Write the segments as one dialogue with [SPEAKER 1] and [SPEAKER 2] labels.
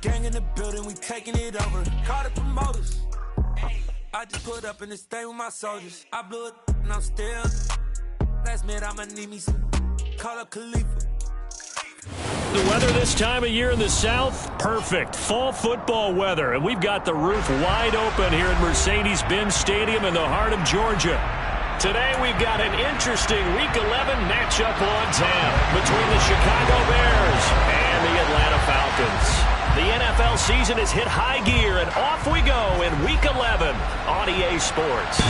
[SPEAKER 1] Gang in the building, we taking it over. Call the promoters. I just put up in this thing with my soldiers. I blew it and I'm still. Last minute I'ma need me some. Call up Khalifa.
[SPEAKER 2] The weather this time of year in the South, perfect. Fall football weather, and we've got the roof wide open here at Mercedes-Benz Stadium in the heart of Georgia. Today we've got an interesting Week 11 matchup on tap between the Chicago Bears and the Atlanta Falcons. The NFL season has hit high gear, and off we go in Week 11 on EA Sports.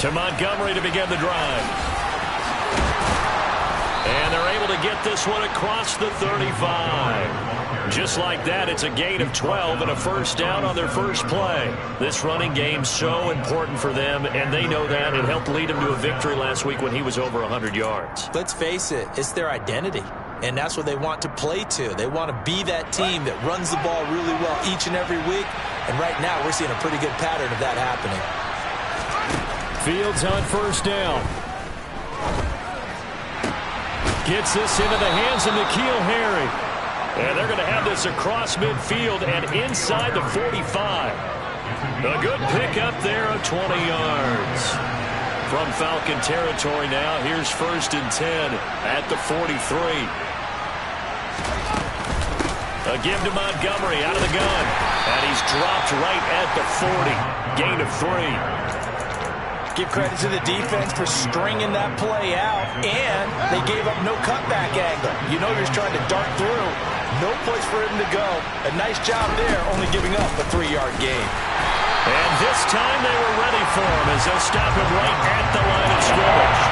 [SPEAKER 2] To Montgomery to begin the drive. And they're able to get this one across the 35. Just like that, it's a gain of 12 and a first down on their first play. This running game's so important for them, and they know that. It helped lead them to a victory last week when he was over 100 yards.
[SPEAKER 3] Let's face it, it's their identity. And that's what they want to play to. They want to be that team that runs the ball really well each and every week. And right now, we're seeing a pretty good pattern of that happening.
[SPEAKER 2] Fields on first down. Gets this into the hands of N'Keal Harry. And they're going to have this across midfield and inside the 45. A good pickup there of 20 yards. From Falcon territory now, here's 1st and 10 at the 43. A give to Montgomery out of the gun. And he's dropped right at the 40. Gain of 3.
[SPEAKER 3] Give credit to the defense for stringing that play out, and they gave up no cutback angle. You know you're just trying to dart through. No place for him to go. A nice job there, only giving up a 3-yard gain.
[SPEAKER 2] And this time they were ready for him as they'll stop him right at the line of scrimmage.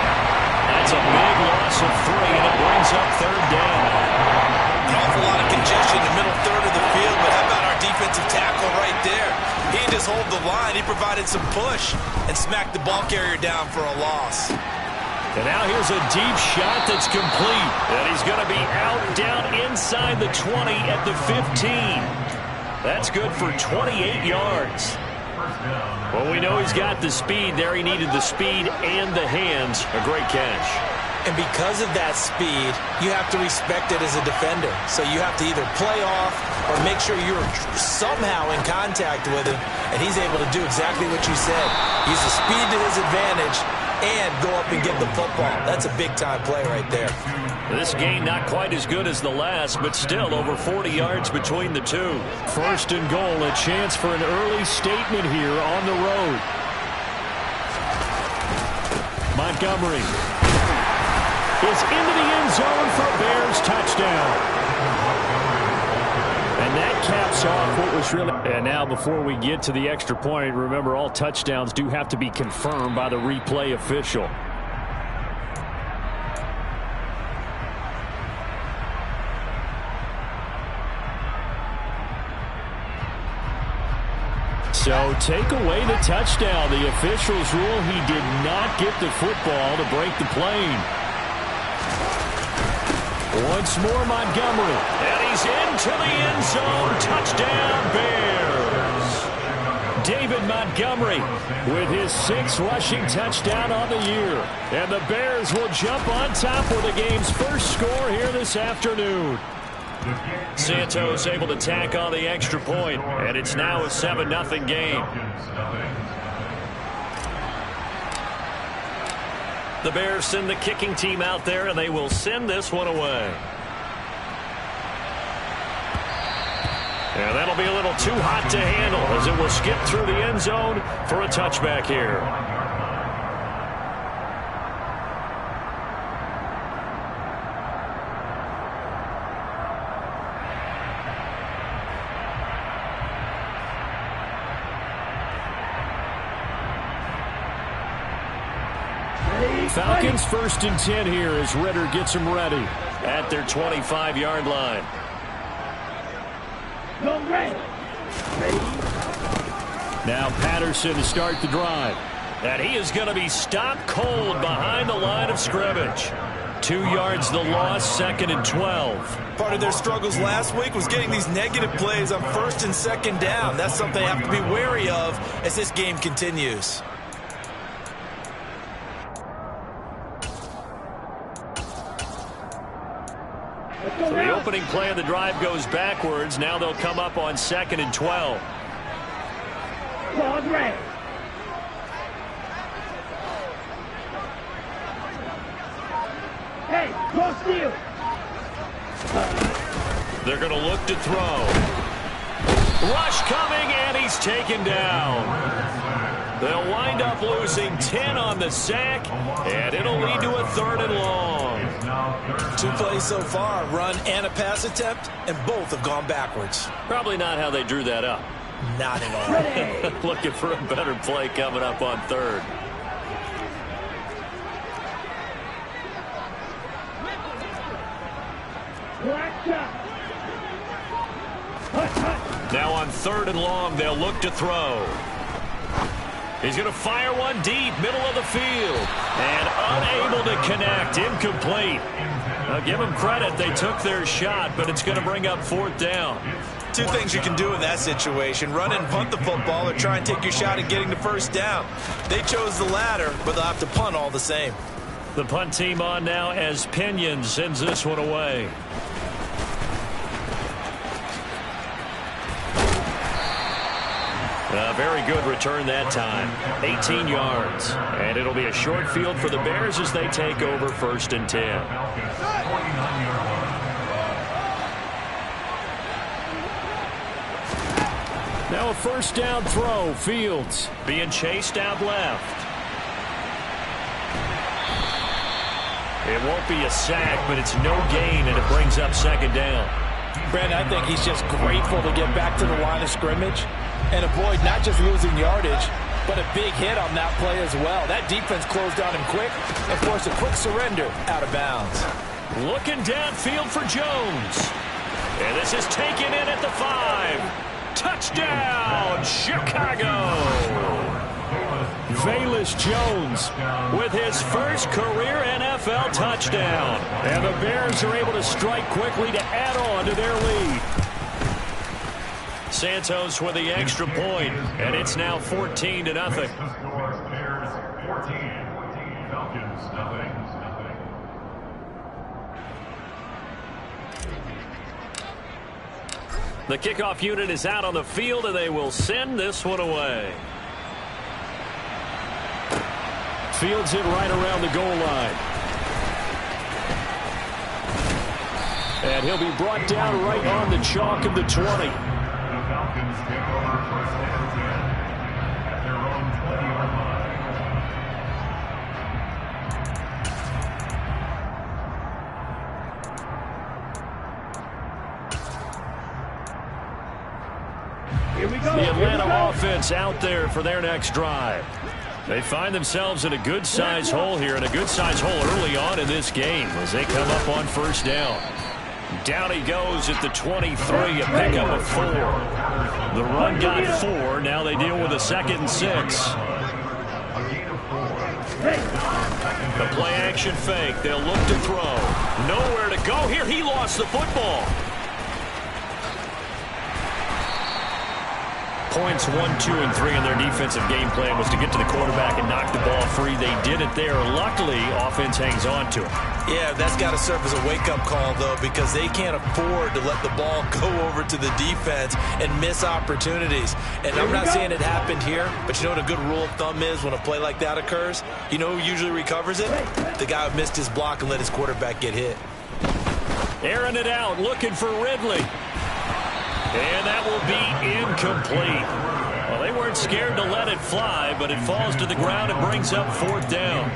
[SPEAKER 2] That's a big loss of 3, and it brings up 3rd down.
[SPEAKER 4] An awful lot of congestion in the middle third of the field, but how about our defensive tackle right there? He didn't just hold the line, he provided some push and smacked the ball carrier down for a loss.
[SPEAKER 2] And now here's a deep shot that's complete. And he's going to be out down inside the 20 at the 15. That's good for 28 yards. Well, we know he's got the speed there. He needed the speed and the hands. A great catch.
[SPEAKER 3] And because of that speed, you have to respect it as a defender. So you have to either play off or make sure you're somehow in contact with him, and he's able to do exactly what you said. Use the speed to his advantage and go up and get the football. That's a big-time play right there.
[SPEAKER 2] This game not quite as good as the last, but still over 40 yards between the two. 1st and goal, a chance for an early statement here on the road. Montgomery is into the end zone for a Bears touchdown. And that caps off what was really... And now before we get to the extra point, remember all touchdowns do have to be confirmed by the replay official. So take away the touchdown. The officials rule he did not get the football to break the plane. Once more, Montgomery. And he's into the end zone. Touchdown, Bears. David Montgomery with his 6th rushing touchdown on the year. And the Bears will jump on top with the game's first score here this afternoon. Santos able to tack on the extra point, and it's now a 7-0 game. The Bears send the kicking team out there, and they will send this one away. And that'll be a little too hot to handle as it will skip through the end zone for a touchback here. Falcons 1st and 10 here as Ritter gets them ready at their 25-yard line. Now Patterson to start the drive. And he is going to be stopped cold behind the line of scrimmage. 2 yards the loss, 2nd and 12.
[SPEAKER 3] Part of their struggles last week was getting these negative plays on 1st and 2nd down. That's something they have to be wary of as this game continues.
[SPEAKER 2] So the opening play of the drive goes backwards. Now they'll come up on 2nd and 12.
[SPEAKER 5] Hey, go steal.
[SPEAKER 2] They're going to look to throw. Rush coming, and he's taken down. They'll wind up losing 10 on the sack, and it'll lead to a 3rd and long.
[SPEAKER 3] 2 plays so far, run and a pass attempt, and both have gone backwards.
[SPEAKER 2] Probably not how they drew that up.
[SPEAKER 3] Not at all.
[SPEAKER 2] Looking for a better play coming up on 3rd. Now on 3rd and long, they'll look to throw. He's going to fire one deep, middle of the field, and unable to connect, incomplete. Now give them credit, they took their shot, but it's going to bring up 4th down.
[SPEAKER 3] 2 things you can do in that situation: run and punt the football, or try and take your shot at getting the 1st down. They chose the latter, but they'll have to punt all the same.
[SPEAKER 2] The punt team on now as Pinion sends this one away. A very good return that time. 18 yards. And it'll be a short field for the Bears as they take over 1st and 10. Now a 1st down throw. Fields being chased out left. It won't be a sack, but it's no gain, and it brings up 2nd down.
[SPEAKER 3] Brandon, I think he's just grateful to get back to the line of scrimmage and avoid not just losing yardage, but a big hit on that play as well. That defense closed on him quick and forced a quick surrender out of bounds.
[SPEAKER 2] Looking downfield for Jones. And this is taken in at the 5. Touchdown, Chicago. Velus Jones with his first career NFL touchdown. And the Bears are able to strike quickly to add on to their lead. Santos with the extra point, and it's now 14-0. The kickoff unit is out on the field, and they will send this one away. Fields it right around the goal line. And he'll be brought down right on the chalk of the 20. The Atlanta offense out there for their next drive. They find themselves in a good-sized hole here, and a good-sized hole early on in this game as they come up on 1st down. Down he goes at the 23, a pickup of 4. The run got 4. Now they deal with a 2nd and 6. The play-action fake. They'll look to throw. Nowhere to go here. He lost the football. Points 1, 2, and 3 in their defensive game plan was to get to the quarterback and knock the ball free. They did it there. Luckily, offense hangs on to it.
[SPEAKER 3] Yeah, that's got to serve as a wake-up call, though, because they can't afford to let the ball go over to the defense and miss opportunities. And I'm not saying it happened here, but you know what a good rule of thumb is when a play like that occurs? You know who usually recovers it? The guy who missed his block and let his quarterback get hit.
[SPEAKER 2] Airing it out, looking for Ridley. And that will be incomplete. Well, they weren't scared to let it fly, but it falls to the ground and brings up 4th down.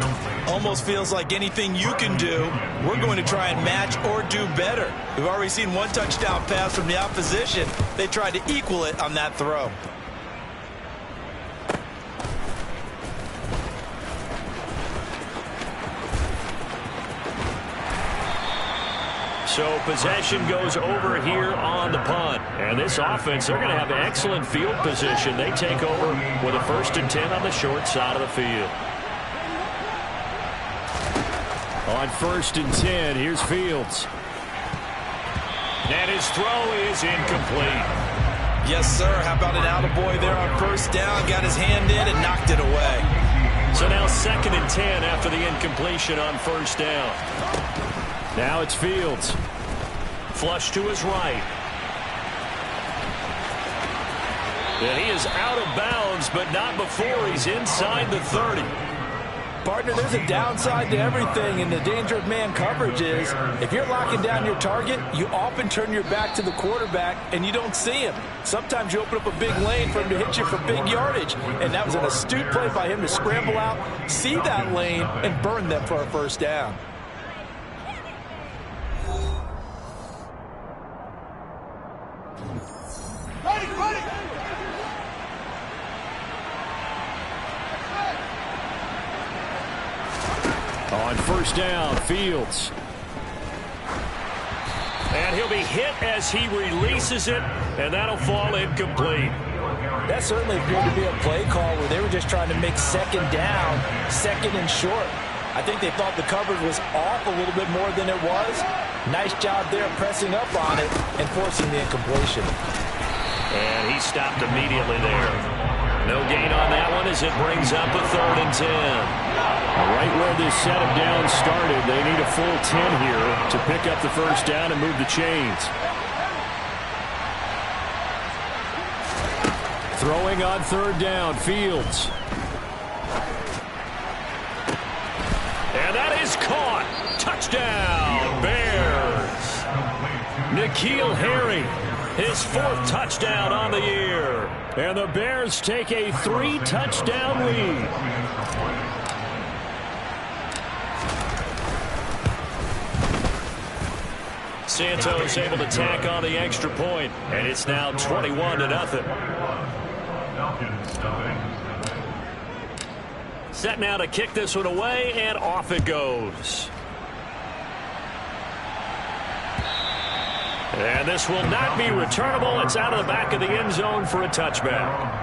[SPEAKER 3] Almost feels like anything you can do, we're going to try and match or do better. We've already seen 1 touchdown pass from the opposition. They tried to equal it on that throw.
[SPEAKER 2] So possession goes over here on the punt. And this offense, they're going to have excellent field position. They take over with a 1st and 10 on the short side of the field. On 1st and 10, here's Fields. And his throw is incomplete.
[SPEAKER 3] Yes, sir. How about an attaboy there on 1st down? Got his hand in and knocked it away.
[SPEAKER 2] So now 2nd and 10 after the incompletion on 1st down. Now it's Fields. Flush to his right. And he is out of bounds, but not before he's inside the 30.
[SPEAKER 3] Partner, there's a downside to everything, and the danger of man coverage is if you're locking down your target, you often turn your back to the quarterback and you don't see him. Sometimes you open up a big lane for him to hit you for big yardage, and that was an astute play by him to scramble out, see that lane, and burn them for a 1st down.
[SPEAKER 2] On 1st down, Fields. And he'll be hit as he releases it, and that'll fall incomplete.
[SPEAKER 3] That certainly appeared to be a play call where they were just trying to make 2nd down, 2nd and short. I think they thought the coverage was off a little bit more than it was. Nice job there pressing up on it and forcing the incompletion.
[SPEAKER 2] And he stopped immediately there. No gain on that one as it brings up a 3rd and 10. Right where this set of downs started, they need a full 10 here to pick up the 1st down and move the chains. Throwing on 3rd down, Fields. And that is caught. Touchdown, Bears. N'Keal Harry, his 4th touchdown on the year. And the Bears take a 3-touchdown lead. Santos able to tack on the extra point, and it's now 21-0. Set now to kick this one away, and off it goes. And this will not be returnable. It's out of the back of the end zone for a touchback.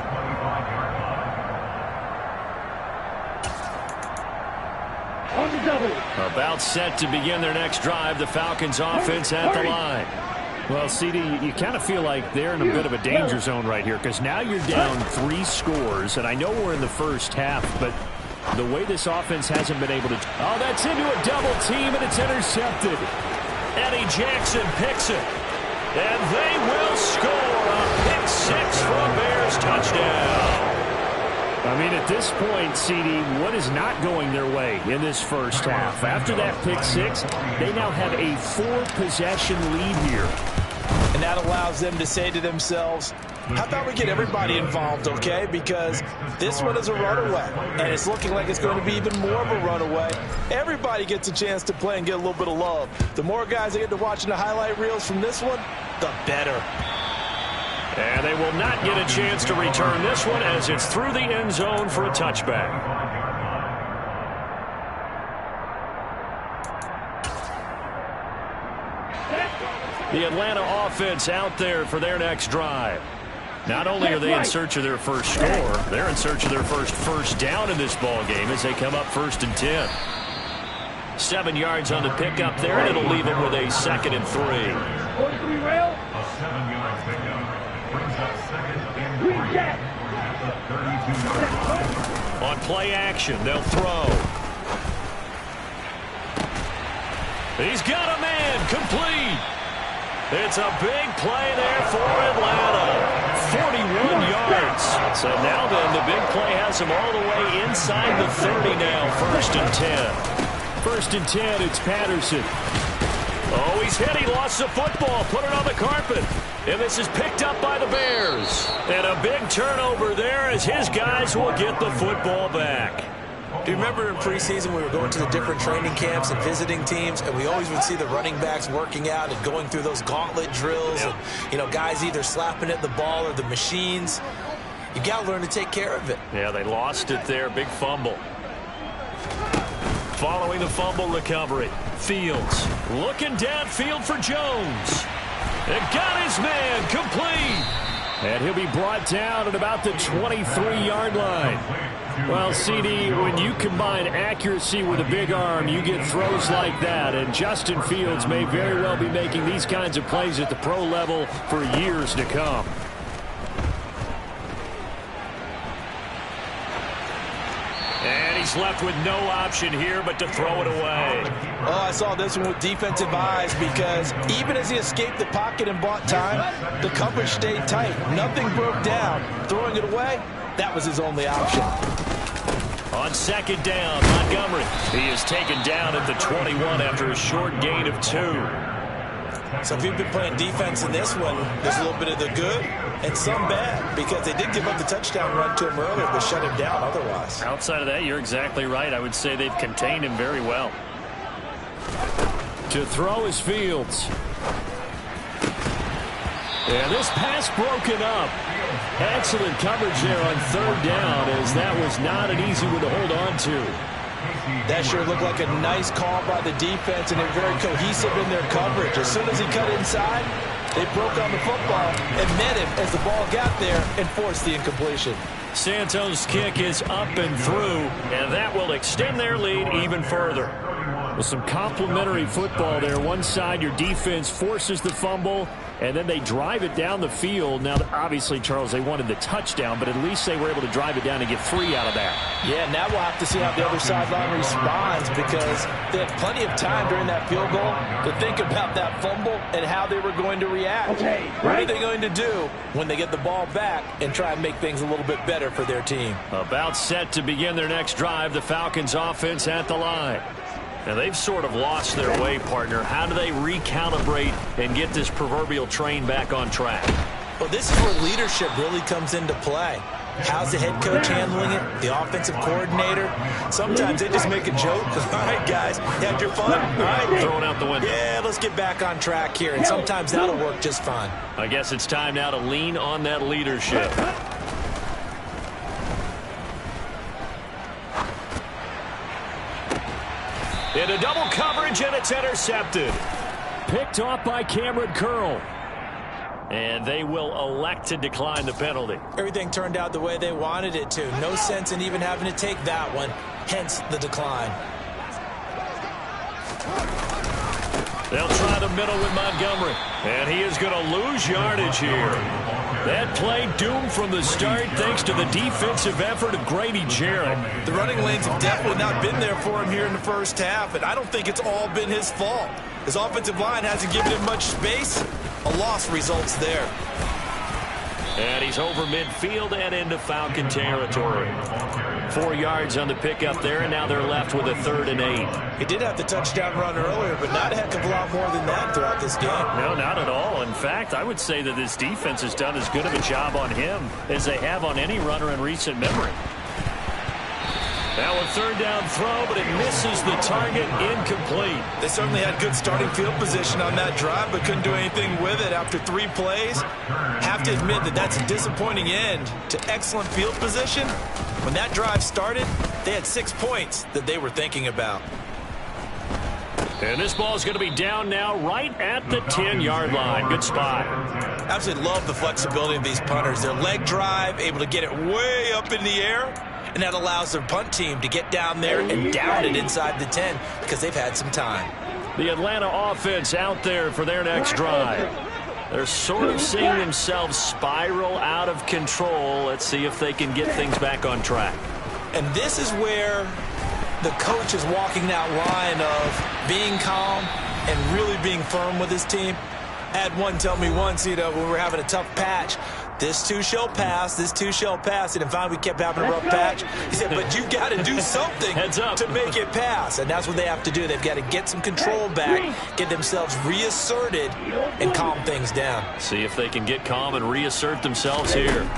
[SPEAKER 2] About set to begin their next drive. The Falcons offense at the line. Well, CD, you kind of feel like they're in a bit of a danger zone right here because now you're down 3 scores, and I know we're in the 1st half, but the way this offense hasn't been able to... Oh, that's into a double team, and it's intercepted. Eddie Jackson picks it, and they will score a pick 6 for a Bears touchdown. I mean, at this point, CD, what is not going their way in this 1st half? After that pick 6, they now have a 4-possession lead here.
[SPEAKER 3] And that allows them to say to themselves, how about we get everybody involved, okay? Because this one is a runaway, and it's looking like it's going to be even more of a runaway. Everybody gets a chance to play and get a little bit of love. The more guys that get to watching the highlight reels from this one, the better.
[SPEAKER 2] And they will not get a chance to return this one as it's through the end zone for a touchback. The Atlanta offense out there for their next drive. Not only are they in search of their first score, they're in search of their first down in this ball game as they come up 1st and 10. 7 yards on the pickup there, and it'll leave them with a 2nd and 3. On play action, they'll throw. He's got a man, complete. It's a big play there for Atlanta. 41 yards. So now then, the big play has him all the way inside the 30 now. 1st and 10. 1st and 10, it's Patterson. Oh, he's hit. He lost the football. Put it on the carpet. And this is picked up by the Bears. And a big turnover there as his guys will get the football back.
[SPEAKER 3] Do you remember in preseason we were going to the different training camps and visiting teams, and we always would see the running backs working out and going through those gauntlet drills, and, you know, guys either slapping at the ball or the machines. You got to learn to take care of it.
[SPEAKER 2] Yeah, they lost it there. Big fumble. Following the fumble recovery, Fields looking downfield for Jones. And got his man complete. And he'll be brought down at about the 23-yard line. Well, CD, when you combine accuracy with a big arm, you get throws like that. And Justin Fields may very well be making these kinds of plays at the pro level for years to come. And he's left with no option here but to throw it away.
[SPEAKER 3] Oh, I saw this one with defensive eyes because even as he escaped the pocket and bought time, the coverage stayed tight. Nothing broke down. Throwing it away, that was his only option.
[SPEAKER 2] On second down, Montgomery. He is taken down at the 21 after a short gain of 2.
[SPEAKER 3] So if you've been playing defense in this one, there's a little bit of the good and some bad because they did give up the touchdown run to him earlier but shut him down otherwise.
[SPEAKER 2] Outside of that, you're exactly right. I would say they've contained him very well. To throw is Fields. And this pass broken up. Excellent coverage there on third down as that was not an easy one to hold on to.
[SPEAKER 3] That sure looked like a nice call by the defense, and they're very cohesive in their coverage. As soon as he cut inside, they broke on the football and met him as the ball got there and forced the incompletion.
[SPEAKER 2] Santos' kick is up and through, and that will extend their lead even further. With some complimentary football there. One side, your defense forces the fumble, and then they drive it down the field. Now, obviously, Charles, they wanted the touchdown, but at least they were able to drive it down and get 3 out of that.
[SPEAKER 3] Yeah, now we'll have to see how the other sideline responds because they had plenty of time during that field goal to think about that fumble and how they were going to react. What are they going to do when they get the ball back and try and make things a little bit better for their team?
[SPEAKER 2] About set to begin their next drive, the Falcons offense at the line. Now, they've sort of lost their way, partner. How do they recalibrate and get this proverbial train back on track?
[SPEAKER 3] Well, this is where leadership really comes into play. How's the head coach handling it? The offensive coordinator? Sometimes they just make a joke. All right, guys, you had your fun? All right.
[SPEAKER 2] Throwing out the window.
[SPEAKER 3] Yeah, let's get back on track here. And sometimes that'll work just fine.
[SPEAKER 2] I guess it's time now to lean on that leadership. Into double coverage, and it's intercepted. Picked off by Cameron Curl. And they will elect to decline the penalty.
[SPEAKER 3] Everything turned out the way they wanted it to. No sense in even having to take that one, hence the decline.
[SPEAKER 2] They'll try the middle with Montgomery. And he is going to lose yardage here. That play doomed from the start thanks to the defensive effort of Grady Jarrett.
[SPEAKER 4] The running lanes have definitely not been there for him here in the first half, and I don't think it's all been his fault. His offensive line hasn't given him much space. A loss results there.
[SPEAKER 2] And he's over midfield and into Falcon territory. 4 yards on the pickup there, and now they're left with a 3rd and 8.
[SPEAKER 3] He did have the touchdown run earlier, but not a heck of a lot more than that throughout this game.
[SPEAKER 2] No, not at all. In fact, I would say that this defense has done as good of a job on him as they have on any runner in recent memory. Now a 3rd down throw, but it misses the target, incomplete.
[SPEAKER 4] They certainly had good starting field position on that drive, but couldn't do anything with it after 3 plays. Have to admit that that's a disappointing end to excellent field position. When that drive started, they had 6 points that they were thinking about.
[SPEAKER 2] And this ball is going to be down now right at the 10-yard line. Good spot.
[SPEAKER 4] Absolutely love the flexibility of these punters. Their leg drive, able to get it way up in the air, and that allows their punt team to get down there and down it inside the 10 because they've had some time.
[SPEAKER 2] The Atlanta offense out there for their next drive. They're sort of seeing themselves spiral out of control. Let's see if they can get things back on track.
[SPEAKER 3] And this is where the coach is walking that line of being calm and really being firm with his team. I had one tell me once, when we were having a tough patch, this too shall pass, this too shall pass. And finally we kept having a rough patch. He said, but you got to do something to make it pass. And that's what they have to do. They've got to get some control back, get themselves reasserted, and calm things down.
[SPEAKER 2] See if they can get calm and reassert themselves here.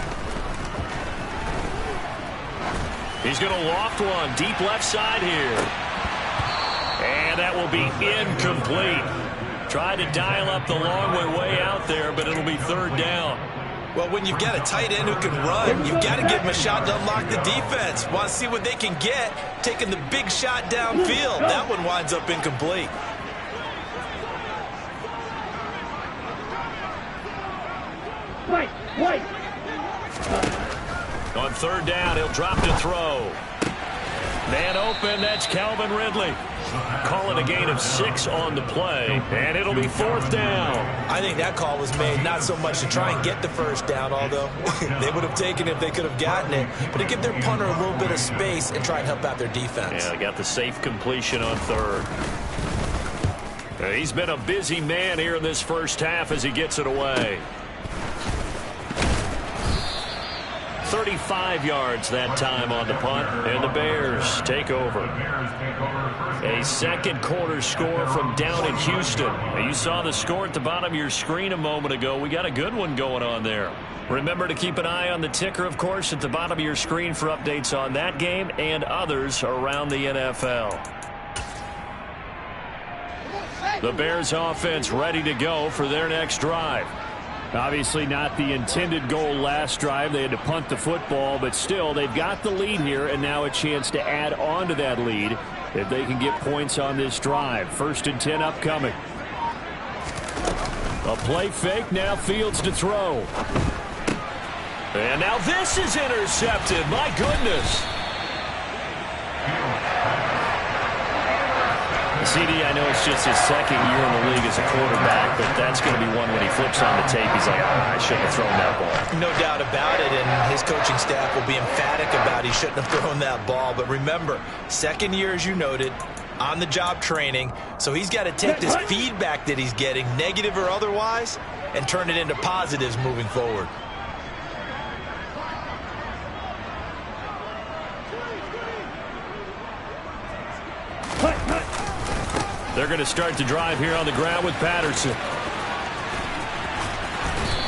[SPEAKER 2] He's going to loft one deep left side here. And that will be incomplete. Tried to dial up the long way out there, but it'll be 3rd down.
[SPEAKER 4] Well, when you've got a tight end who can run, you've got to give him a shot to unlock the defense. Want to see what they can get, taking the big shot downfield. That one winds up incomplete.
[SPEAKER 2] Wait. On third down, he'll drop to throw. Man open, that's Calvin Ridley. Calling a gain of 6 on the play, and it'll be 4th down.
[SPEAKER 4] I think that call was made not so much to try and get the first down, although they would have taken it if they could have gotten it, but to give their punter a little bit of space and try and help out their defense.
[SPEAKER 2] Yeah, they got the safe completion on third. He's been a busy man here in this first half as he gets it away. 35 yards that time on the punt, and the Bears take over. A second quarter score from down in Houston. You saw the score at the bottom of your screen a moment ago. We got a good one going on there. Remember to keep an eye on the ticker, of course, at the bottom of your screen for updates on that game and others around the NFL. The Bears offense ready to go for their next drive. Obviously not the intended goal last drive. They had to punt the football, but still they've got the lead here and now a chance to add on to that lead if they can get points on this drive. 1st and 10 upcoming. A play fake, now Fields to throw. And now this is intercepted. My goodness. CD, I know it's just his second year in the league as a quarterback, but that's going to be one when he flips on the tape. He's like, I shouldn't have thrown that ball.
[SPEAKER 4] No doubt about it, and his coaching staff will be emphatic about he shouldn't have thrown that ball. But remember, second year, as you noted, on-the-job training, so he's got to take this feedback that he's getting, negative or otherwise, and turn it into positives moving forward.
[SPEAKER 2] They're going to start the drive here on the ground with Patterson.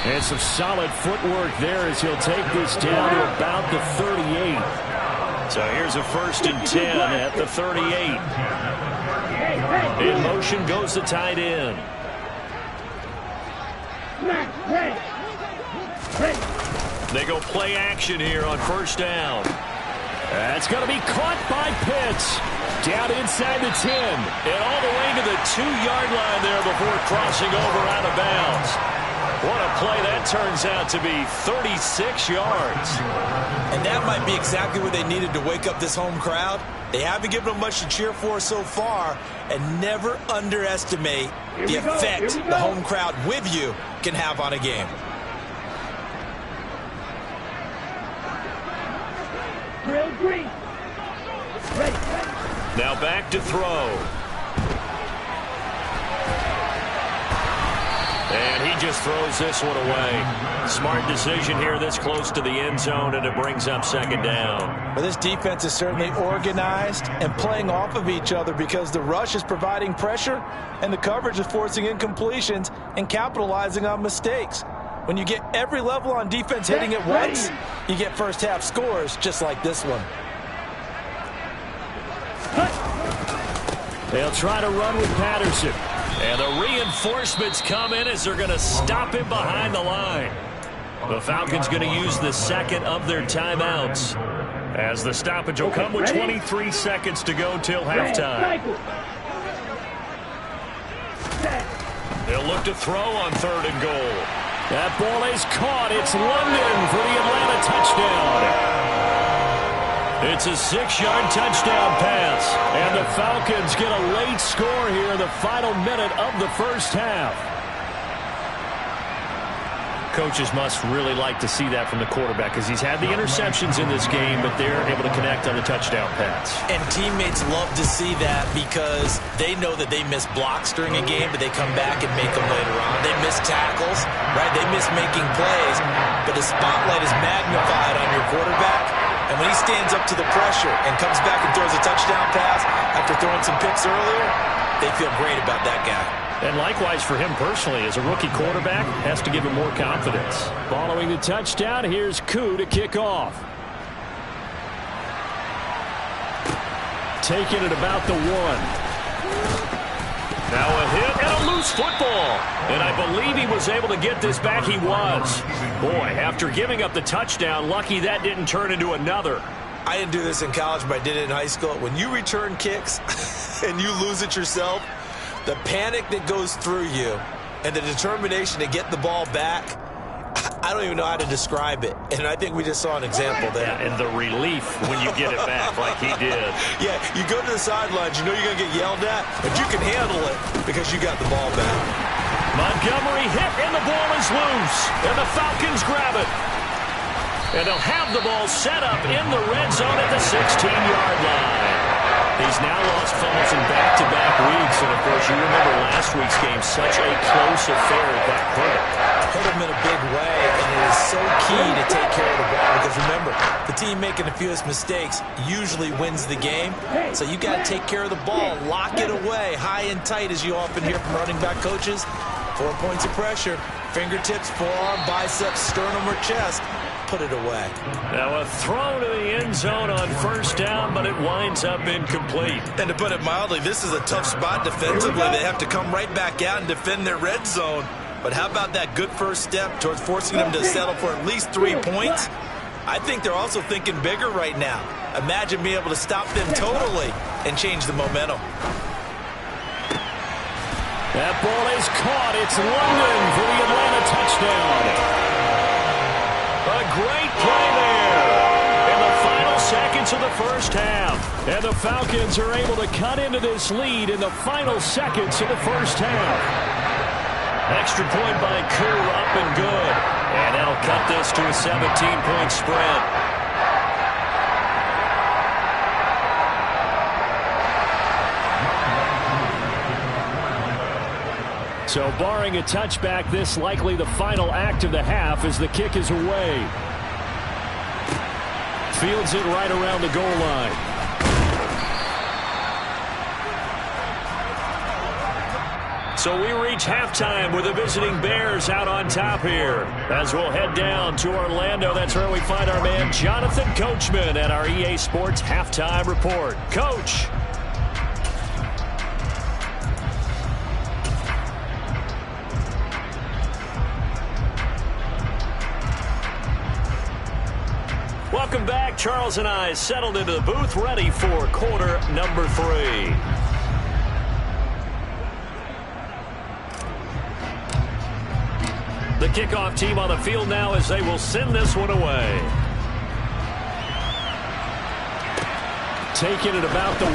[SPEAKER 2] And some solid footwork there as he'll take this down to about the 38. So here's a 1st and 10 at the 38. In motion goes the tight end. They go play action here on 1st down. That's going to be caught by Pitts. Down inside the 10. And all the way to the 2-yard line there before crossing over out of bounds. What a play that turns out to be. 36 yards.
[SPEAKER 4] And that might be exactly what they needed to wake up this home crowd. They haven't given them much to cheer for so far. And never underestimate the effect the home crowd with you can have on a game.
[SPEAKER 2] Now back to throw. And he just throws this one away. Smart decision here this close to the end zone, and it brings up 2nd down.
[SPEAKER 4] Well, this defense is certainly organized and playing off of each other because the rush is providing pressure and the coverage is forcing incompletions and capitalizing on mistakes. When you get every level on defense hitting at once, you get first half scores just like this one.
[SPEAKER 2] They'll try to run with Patterson. And the reinforcements come in as they're going to stop him behind the line. The Falcons going to use the 2nd of their timeouts as the stoppage will come with 23 seconds to go till halftime. They'll look to throw on 3rd and goal. That ball is caught. It's London for the Atlanta touchdown. It's a 6-yard touchdown pass. And the Falcons get a late score here in the final minute of the first half. Coaches must really like to see that from the quarterback because he's had the interceptions in this game, but they're able to connect on the touchdown pass.
[SPEAKER 4] And teammates love to see that because they know that they miss blocks during a game, but they come back and make them later on. They miss tackles, right? They miss making plays, but the spotlight is magnified on your quarterback. And when he stands up to the pressure and comes back and throws a touchdown pass after throwing some picks earlier, they feel great about that guy.
[SPEAKER 2] And likewise for him personally, as a rookie quarterback, has to give him more confidence. Following the touchdown, here's Koo to kick off. Taking it about the 1. Now a hit and a loose loose football. And I believe he was able to get this back. He was. Boy, after giving up the touchdown, lucky that didn't turn into another.
[SPEAKER 3] I didn't do this in college, but I did it in high school. When you return kicks and you lose it yourself, the panic that goes through you and the determination to get the ball back, I don't even know how to describe it. And I think we just saw an example there.
[SPEAKER 2] Yeah, and the relief when you get it back like he did.
[SPEAKER 3] Yeah, you go to the sidelines, you know you're going to get yelled at, but you can handle it because you got the ball back.
[SPEAKER 2] Montgomery hit, and the ball is loose. And the Falcons grab it. And they'll have the ball set up in the red zone at the 16-yard line. He's now lost fumbles in back-to-back weeks. And, of course, you remember last week's game, such a close affair at that point.
[SPEAKER 3] Hurt him in a big way, and it is so key to take care of the ball. Because, remember, the team making the fewest mistakes usually wins the game. So you got to take care of the ball, lock it away, high and tight, as you often hear from running back coaches. 4 points of pressure, fingertips, forearm, biceps, sternum, or chest. Put it away.
[SPEAKER 2] Now a throw to the end zone on first down, but it winds up incomplete.
[SPEAKER 4] And to put it mildly, this is a tough spot defensively. They have to come right back out and defend their red zone. But how about that good first step towards forcing them to settle for at least 3 points? I think they're also thinking bigger right now. Imagine being able to stop them totally and change the momentum.
[SPEAKER 2] That ball is caught. It's London for the Atlanta touchdown. A great play there in the final seconds of the first half. And the Falcons are able to cut into this lead in the final seconds of the first half. Extra point by Koo, up and good. And that'll cut this to a 17-point spread. So barring a touchback, this likely the final act of the half as the kick is away. Fields it right around the goal line. So we reach halftime with the visiting Bears out on top here. As we'll head down to Orlando, that's where we find our man Jonathan Coachman at our EA Sports Halftime Report. Coach. Welcome back. Charles and I settled into the booth, ready for quarter number 3. The kickoff team on the field now as they will send this one away. Taking it about the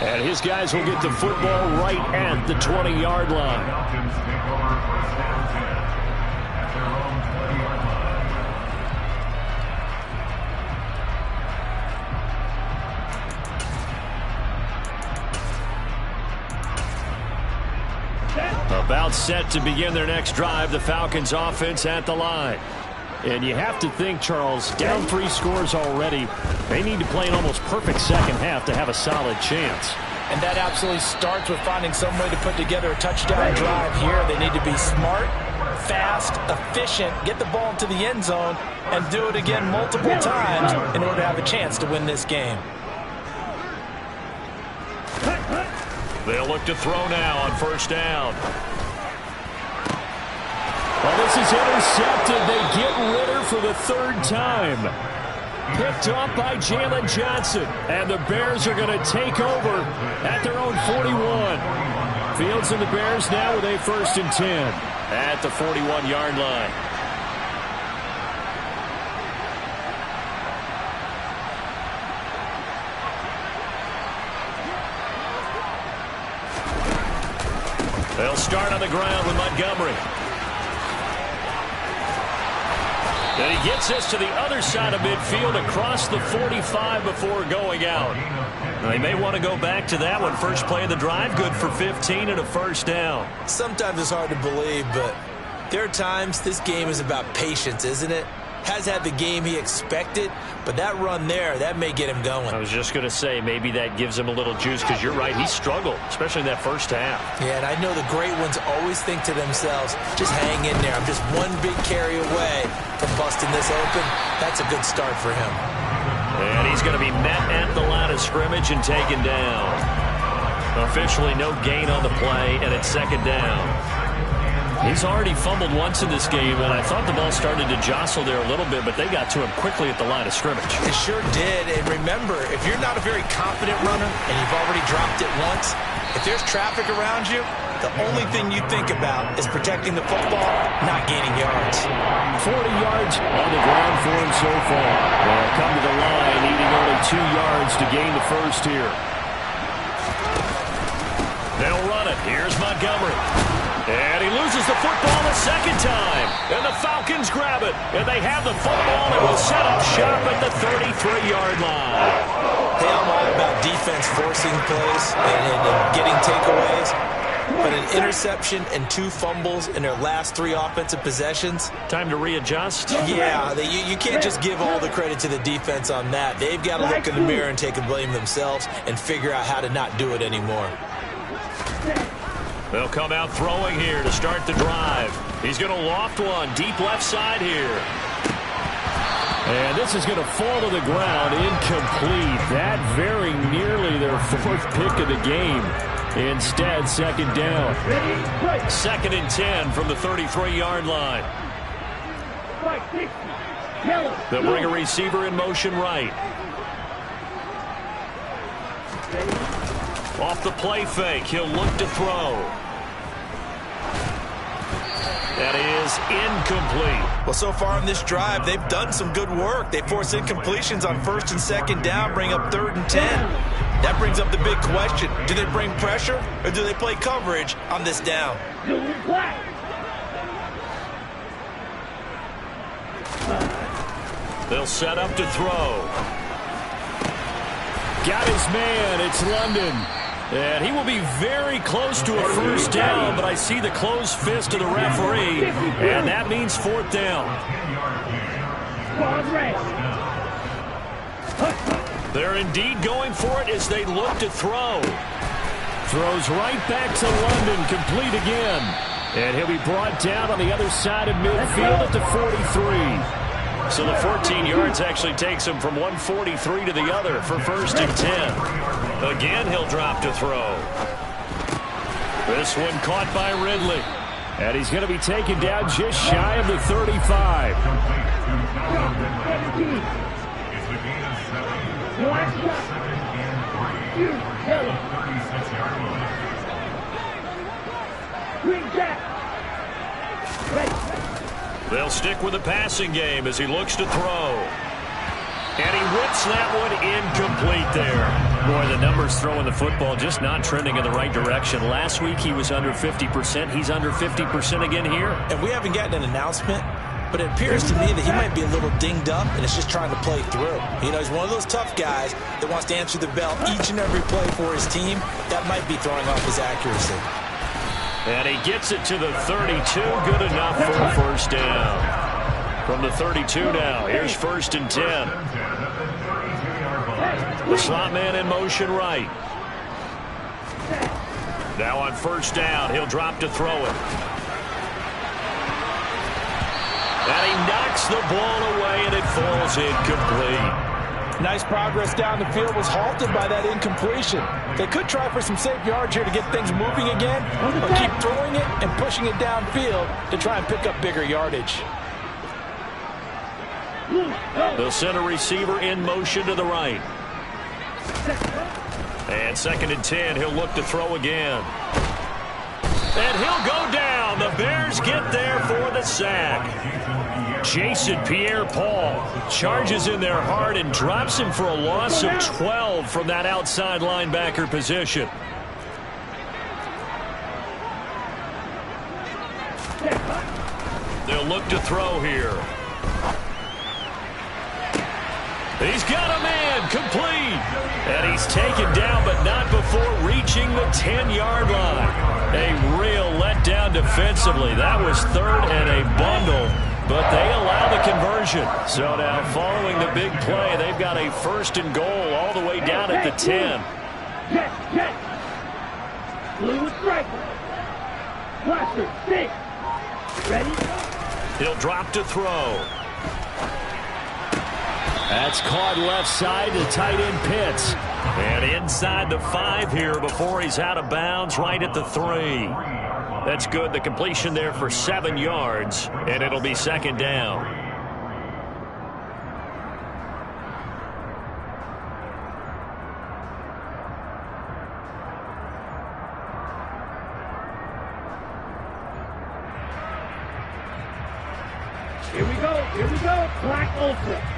[SPEAKER 2] 1. And his guys will get the football right at the 20-yard line. About set to begin their next drive, the Falcons offense at the line. And you have to think, Charles, down 3 scores already. They need to play an almost perfect second half to have a solid chance.
[SPEAKER 3] And that absolutely starts with finding some way to put together a touchdown drive here. They need to be smart, fast, efficient, get the ball into the end zone, and do it again multiple times in order to have a chance to win this game.
[SPEAKER 2] They'll look to throw now on first down. Well, this is intercepted. They get Ritter for the 3rd time. Picked up by Jalen Johnson. And the Bears are going to take over at their own 41. Fields and the Bears now with a 1st and 10 at the 41-yard line. They'll start on the ground with Montgomery. And he gets this to the other side of midfield across the 45 before going out. Now, they may want to go back to that one. First play of the drive, good for 15 and a 1st down.
[SPEAKER 3] Sometimes it's hard to believe, but there are times this game is about patience, isn't it? Has had the game he expected, but that run there, that may get him going.
[SPEAKER 2] I was just going to say, maybe that gives him a little juice, because you're right, he struggled, especially in that first half.
[SPEAKER 3] Yeah, and I know the great ones always think to themselves, just hang in there. I'm just one big carry away from busting this open. That's a good start for him.
[SPEAKER 2] And he's going to be met at the line of scrimmage and taken down. Officially no gain on the play, and it's second down. He's already fumbled once in this game, and I thought the ball started to jostle there a little bit, but they got to him quickly at the line of scrimmage.
[SPEAKER 3] It sure did, and remember, if you're not a very confident runner and you've already dropped it once, if there's traffic around you, the only thing you think about is protecting the football, not gaining yards.
[SPEAKER 2] 40 yards on the ground for him so far. They'll come to the line, needing only 2 yards to gain the first here. They'll run it. Here's Montgomery. And he loses the football the second time. And the Falcons grab it. And they have the football and will set up shop at the 33-yard line.
[SPEAKER 3] Hey, I'm all about defense forcing plays and getting takeaways. But an interception and 2 fumbles in their last 3 offensive possessions.
[SPEAKER 2] Time to readjust?
[SPEAKER 3] Yeah, you can't just give all the credit to the defense on that. They've got to look in the mirror and take the blame themselves and figure out how to not do it anymore.
[SPEAKER 2] They'll come out throwing here to start the drive. He's going to loft one deep left side here. And this is going to fall to the ground, incomplete. That very nearly their 4th pick of the game. Instead, second down. 2nd and 10 from the 33-yard line. They'll bring a receiver in motion right. Off the play fake, he'll look to throw. That is incomplete.
[SPEAKER 3] Well, so far on this drive, they've done some good work. They force incompletions on 1st and 2nd down, bring up 3rd and 10. That brings up the big question. Do they bring pressure or do they play coverage on this down?
[SPEAKER 2] They'll set up to throw. Got his man. It's London. And he will be very close to a first down, but I see the closed fist of the referee, and that means 4th down. They're indeed going for it as they look to throw. Throws right back to London, complete again. And he'll be brought down on the other side of midfield at the 43. So the 14 yards actually takes him from 143 to the other for 1st and 10. Again, he'll drop to throw. This one caught by Ridley. And he's going to be taken down just shy of the 35. They'll stick with the passing game as he looks to throw. And he whips that one incomplete there. Boy, the numbers throwing the football just not trending in the right direction. Last week he was under 50%. He's under 50% again here.
[SPEAKER 3] And we haven't gotten an announcement, but it appears to me that he might be a little dinged up and is just trying to play through. You know, he's one of those tough guys that wants to answer the bell each and every play for his team. That might be throwing off his accuracy.
[SPEAKER 2] And he gets it to the 32. Good enough for a first down. From the 32 now, here's 1st and 10. The slot man in motion right. Now on 1st down, he'll drop to throw it. And he knocks the ball away, and it falls incomplete.
[SPEAKER 4] Nice progress down the field, was halted by that incompletion. They could try for some safe yards here to get things moving again, or keep throwing it and pushing it downfield to try and pick up bigger yardage.
[SPEAKER 2] They'll send a receiver in motion to the right. And 2nd and 10, he'll look to throw again. And he'll go down. The Bears get there for the sack. Jason Pierre-Paul charges in there hard and drops him for a loss of 12 from that outside linebacker position. They'll look to throw here. He's got a man, complete. And he's taken down, but not before reaching the 10-yard line. A real letdown defensively. That was 3rd and a bundle, but they allow the conversion. So now following the big play, they've got a 1st and goal all the way down at the 10. He'll drop to throw. That's caught left side to tight end Pitts. And inside the 5 here before he's out of bounds, right at the 3. That's good. The completion there for 7 yards, and it'll be second down.
[SPEAKER 5] Here we go, Black Ultra.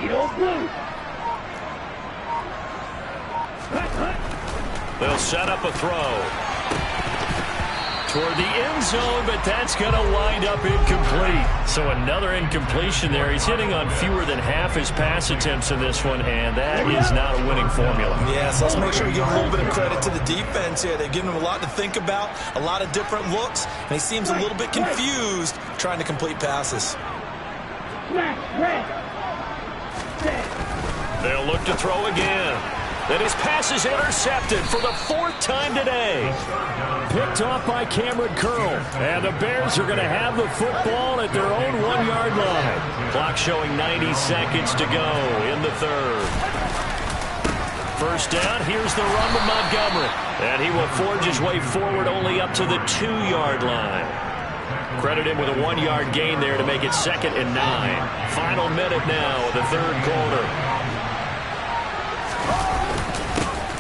[SPEAKER 5] Edo Blue.
[SPEAKER 2] They'll set up a throw toward the end zone, but that's going to wind up incomplete. So another incompletion there. He's hitting on fewer than half his pass attempts in this one, and that is not a winning formula.
[SPEAKER 4] Yes, let's make sure we give a little bit of credit to the defense here. They've given him a lot to think about, a lot of different looks, and he seems a little bit confused trying to complete passes.
[SPEAKER 2] They'll look to throw again. And his pass is intercepted for the 4th time today. Picked off by Cameron Curl. And the Bears are going to have the football at their own 1-yard line. Clock showing 90 seconds to go in the 3rd. First down, here's the run with Montgomery. And he will forge his way forward only up to the 2-yard line. Credit him with a 1-yard gain there to make it 2nd and 9. Final minute now of the 3rd quarter.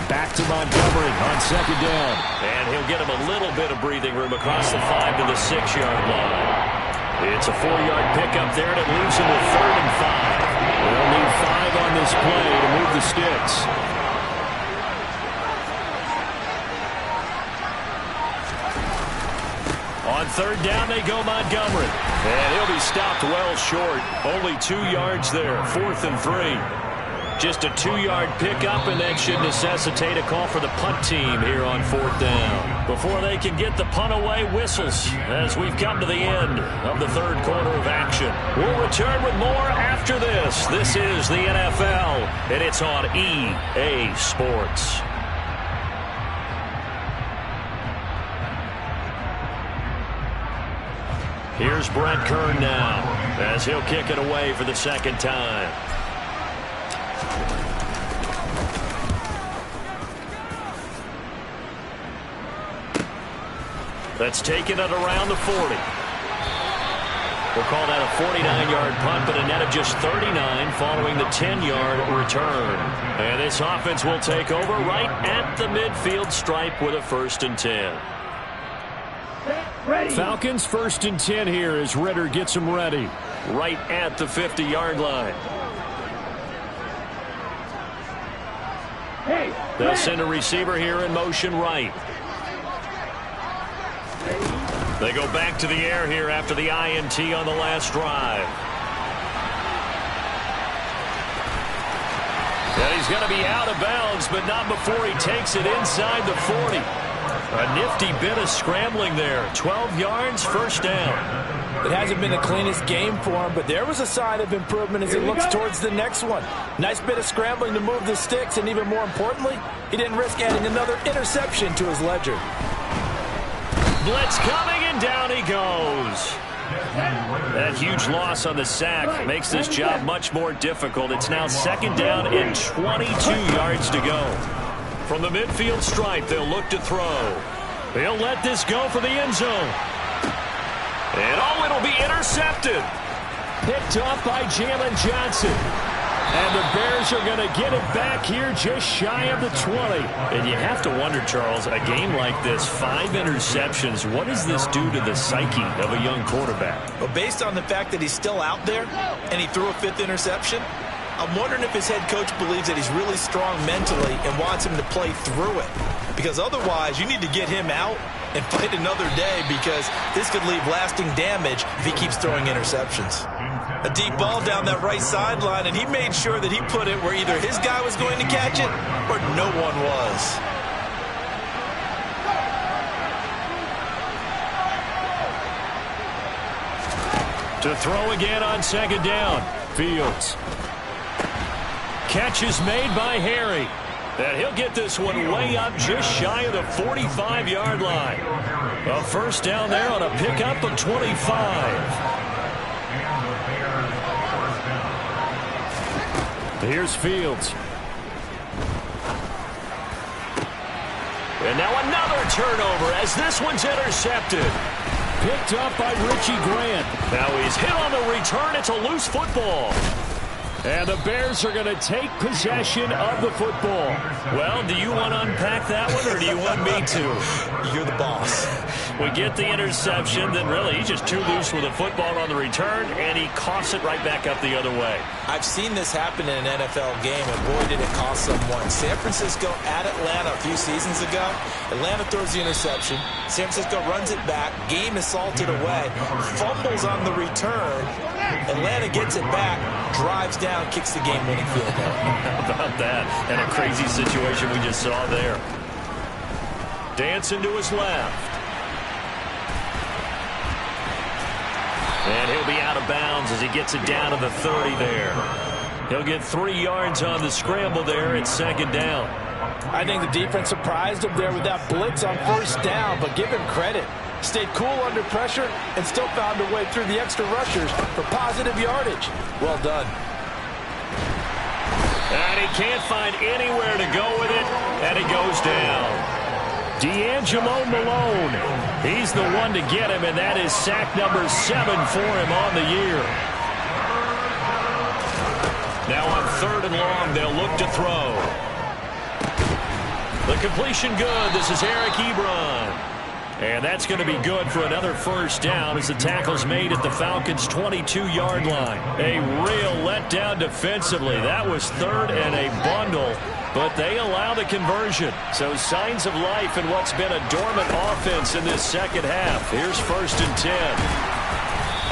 [SPEAKER 2] Back to Montgomery on 2nd down. And he'll get him a little bit of breathing room across the 5 to the 6-yard line. It's a 4-yard pickup there, and it leaves him with 3rd and 5. They'll need 5 on this play to move the sticks. On 3rd down, they go Montgomery. And he'll be stopped well short. Only 2 yards there, 4th and 3. Just a 2-yard pickup, and that should necessitate a call for the punt team here on 4th down. Before they can get the punt away, whistles as we've come to the end of the 3rd quarter of action. We'll return with more after this. This is the NFL, and it's on EA Sports. Here's Brent Kern now as he'll kick it away for the 2nd time. That's taken it around the 40. We'll call that a 49-yard punt, but a net of just 39 following the 10-yard return. And this offense will take over right at the midfield stripe with a 1st and 10. Falcons 1st and 10 here as Ritter gets them ready right at the 50-yard line. They'll send a receiver here in motion right. They go back to the air here after the INT on the last drive. And he's going to be out of bounds, but not before he takes it inside the 40. A nifty bit of scrambling there. 12 yards, 1st down.
[SPEAKER 3] It hasn't been the cleanest game for him, but there was a sign of improvement as he looks towards the next one. Nice bit of scrambling to move the sticks, and even more importantly, he didn't risk adding another interception to his ledger.
[SPEAKER 2] Blitz coming, and down he goes. That huge loss on the sack makes this job much more difficult. It's now 2nd down and 22 yards to go. From the midfield stripe, they'll look to throw. They'll let this go for the end zone. And oh, it'll be intercepted. Picked off by Jalen Johnson. And the Bears are going to get it back here just shy of the 20. And you have to wonder, Charles, a game like this, 5 interceptions, what does this do to the psyche of a young quarterback?
[SPEAKER 4] Well, based on the fact that he's still out there and he threw a 5th interception, I'm wondering if his head coach believes that he's really strong mentally and wants him to play through it. Because otherwise, you need to get him out and fight another day, because this could leave lasting damage if he keeps throwing interceptions. A deep ball down that right sideline, and he made sure that he put it where either his guy was going to catch it or no one was.
[SPEAKER 2] To throw again on 2nd down. Fields. Catch is made by Harry. And he'll get this one way up just shy of the 45-yard line. A 1st down there on a pickup of 25. Here's Fields. And now another turnover as this one's intercepted. Picked up by Richie Grant. Now he's hit on the return. It's a loose football. And the Bears are going to take possession of the football. Well, do you want to unpack that one, or do you want me to?
[SPEAKER 3] You're the boss.
[SPEAKER 2] We get the interception, then really he's just too loose with the football on the return, and he coughs it right back up the other way.
[SPEAKER 3] I've seen this happen in an NFL game, and boy, did it cost someone. San Francisco at Atlanta a few seasons ago. Atlanta throws the interception. San Francisco runs it back. Game is salted away. Fumbles on the return. Atlanta gets it back, drives down, kicks the game-winning field goal.
[SPEAKER 2] How about that? And a crazy situation we just saw there. Dancing to his left. And he'll be out of bounds as he gets it down to the 30 there. He'll get 3 yards on the scramble there. It's second down.
[SPEAKER 4] I think the defense surprised him there with that blitz on first down, but give him credit. Stayed cool under pressure and still found a way through the extra rushers for positive yardage. Well done.
[SPEAKER 2] And he can't find anywhere to go with it, and he goes down. D'Angelo Malone. He's the one to get him, and that is sack number 7 for him on the year. Now on 3rd and long, they'll look to throw. The completion good. This is Eric Ebron. And that's going to be good for another first down as the tackle's made at the Falcons' 22-yard line. A real letdown defensively. That was 3rd and a bundle, but they allow the conversion. So signs of life in what's been a dormant offense in this second half. Here's 1st and 10.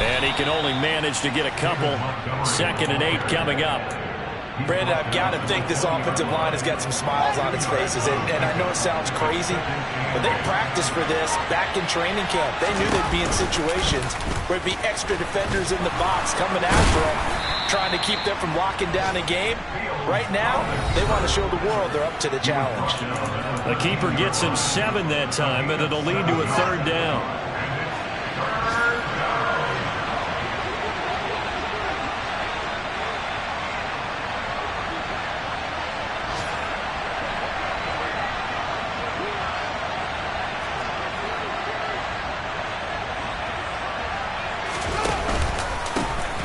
[SPEAKER 2] And he can only manage to get a couple. 2nd and 8 coming up.
[SPEAKER 3] Brandon, I've got to think this offensive line has got some smiles on its faces. And I know it sounds crazy, but they practiced for this back in training camp. They knew they'd be in situations where it'd be extra defenders in the box coming after them, trying to keep them from locking down a game. Right now, they want to show the world they're up to the challenge.
[SPEAKER 2] The keeper gets him 7 that time, and it'll lead to a 3rd down.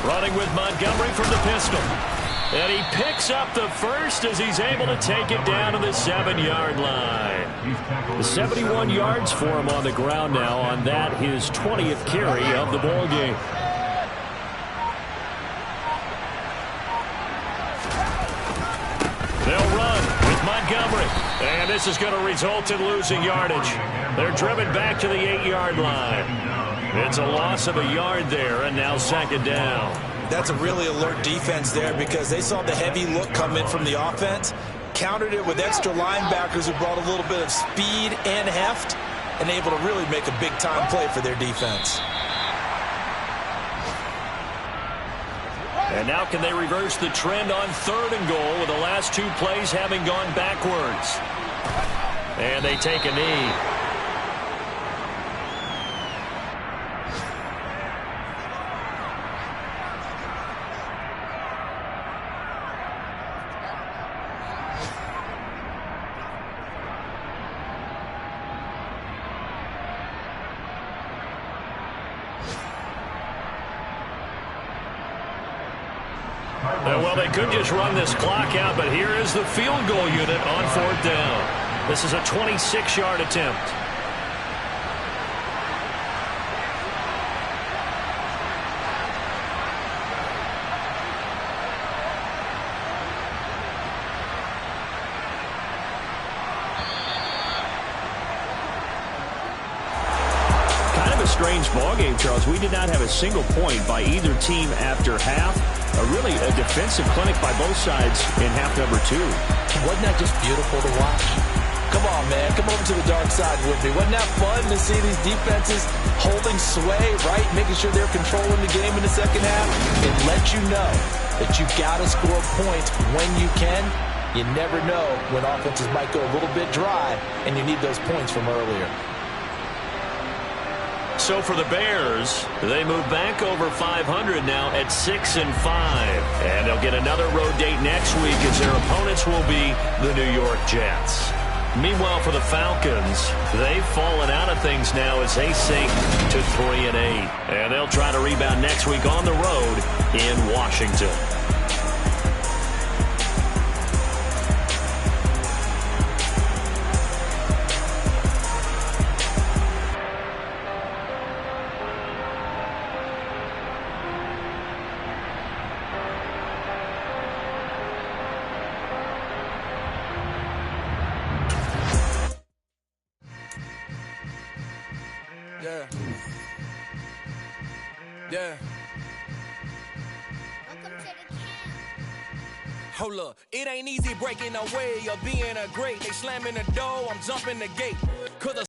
[SPEAKER 2] Running with Montgomery from the pistol. And he picks up the first as he's able to take it down to the 7-yard line. 71 yards for him on the ground now on that, his 20th carry of the ball game. They'll run with Montgomery. And this is going to result in losing yardage. They're driven back to the 8-yard line. It's a loss of a yard there, and now 2nd down.
[SPEAKER 3] That's a really alert defense there because they saw the heavy look come in from the offense, countered it with extra linebackers who brought a little bit of speed and heft, and able to really make a big-time play for their defense.
[SPEAKER 2] And now can they reverse the trend on 3rd and goal with the last 2 plays having gone backwards? And they take a knee. Well, they could just run this clock out, but here is the field goal unit on 4th down. This is a 26-yard attempt. Kind of a strange ball game, Charles. We did not have a single point by either team after half. Really a defensive clinic by both sides in half number 2.
[SPEAKER 3] Wasn't that just beautiful to watch? Come on, man. Come over to the dark side with me. Wasn't that fun to see these defenses holding sway, right? Making sure they're controlling the game in the second half. It lets you know that you got to score points when you can. You never know when offenses might go a little bit dry, and you need those points from earlier.
[SPEAKER 2] So for the Bears, they move back over 500 now at 6-5. And they'll get another road date next week as their opponents will be the New York Jets. Meanwhile, for the Falcons, they've fallen out of things now as they sink to 3-8. And they'll try to rebound next week on the road in Washington.
[SPEAKER 1] Yeah. Hold up, it ain't easy breaking away or being a great. They slamming the door, I'm jumping the gate. 'Cause